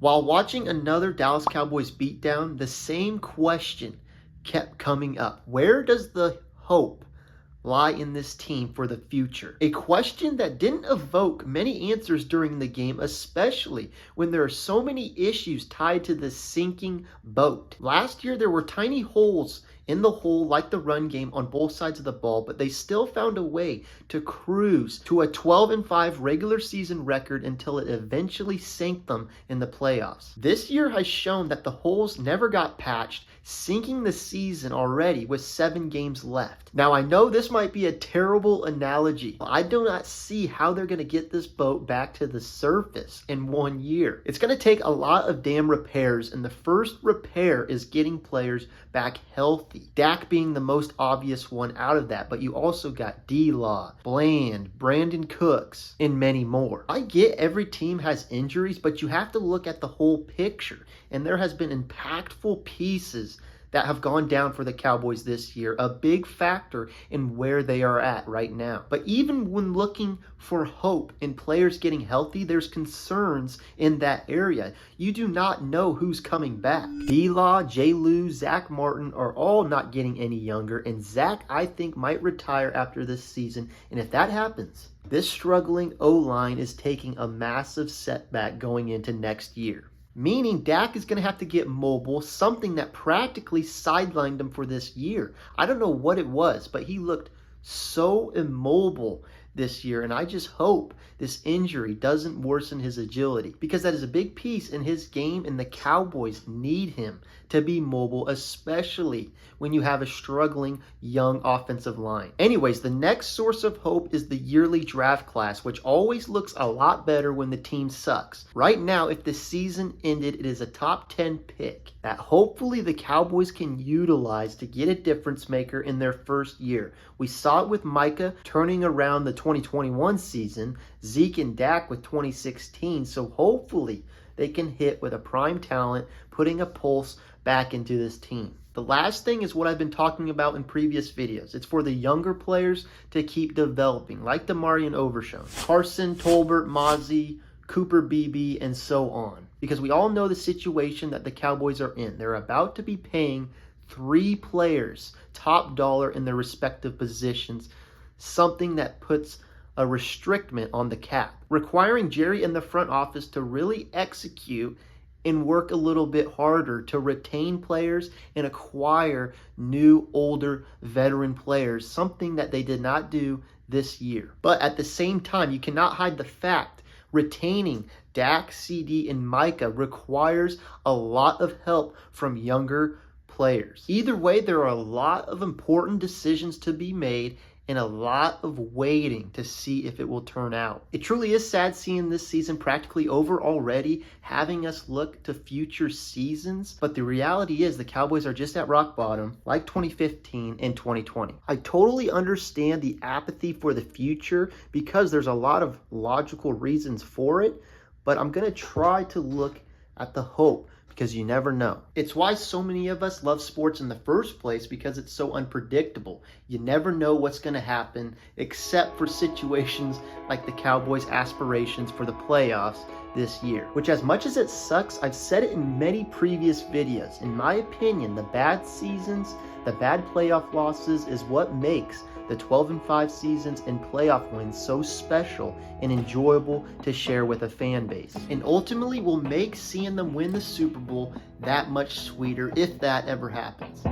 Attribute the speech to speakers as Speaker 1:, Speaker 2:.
Speaker 1: While watching another Dallas Cowboys beatdown, the same question kept coming up. Where does the hope lie in this team for the future? A question that didn't evoke many answers during the game, especially when there are so many issues tied to the sinking boat. Last year, there were tiny holes in the hole like the run game on both sides of the ball, but they still found a way to cruise to a 12-5 regular season record until it eventually sank them in the playoffs. This year has shown that the holes never got patched, sinking the season already with 7 games left. Now, I know this might be a terrible analogy. I do not see how they're going to get this boat back to the surface in 1 year. It's going to take a lot of damn repairs, and the first repair is getting players back healthy. Dak being the most obvious one out of that, but you also got D-Law, Bland, Brandon Cooks, and many more. I get every team has injuries, but you have to look at the whole picture, and there has been impactful pieces that have gone down for the Cowboys this year, a big factor in where they are at right now. But even when looking for hope in players getting healthy, there's concerns in that area. You do not know who's coming back. D-Law, J. Lou, Zach Martin are all not getting any younger, and Zach, I think, might retire after this season, and if that happens, this struggling O-line is taking a massive setback going into next year. Meaning Dak is going to have to get mobile, something that practically sidelined him for this year. I don't know what it was, but he looked so immobile this year, and I just hope this injury doesn't worsen his agility, because that is a big piece in his game, and the Cowboys need him to be mobile, especially when you have a struggling young offensive line. Anyways, the next source of hope is the yearly draft class, which always looks a lot better when the team sucks. Right now, if the season ended, it is a top 10 pick that hopefully the Cowboys can utilize to get a difference maker in their first year. We saw it with Micah turning around the 2021 season, Zeke and Dak with 2016, so hopefully they can hit with a prime talent, putting a pulse back into this team. The last thing is what I've been talking about in previous videos. It's for the younger players to keep developing, like Damari and Overshown, Carson, Tolbert, Mozzie, Cooper Beebe, and so on. Because we all know the situation that the Cowboys are in. They're about to be paying 3 players top dollar in their respective positions, something that puts a restriction on the cap, requiring Jerry and the front office to really execute and work a little bit harder to retain players and acquire new, older, veteran players, something that they did not do this year. But at the same time, you cannot hide the fact retaining Dak, CD, and Micah requires a lot of help from younger players. Either way, there are a lot of important decisions to be made and a lot of waiting to see if it will turn out. It truly is sad seeing this season practically over already, having us look to future seasons, but the reality is the Cowboys are just at rock bottom, like 2015 and 2020. I totally understand the apathy for the future because there's a lot of logical reasons for it, but I'm gonna try to look at the hope, because you never know. It's why so many of us love sports in the first place, because it's so unpredictable. You never know what's going to happen, except for situations like the Cowboys' aspirations for the playoffs this year. Which, as much as it sucks, I've said it in many previous videos. In my opinion, the bad seasons, the bad playoff losses is what makes the 12-5 seasons and playoff wins so special and enjoyable to share with a fan base. And ultimately will make seeing them win the Super Bowl that much sweeter, if that ever happens.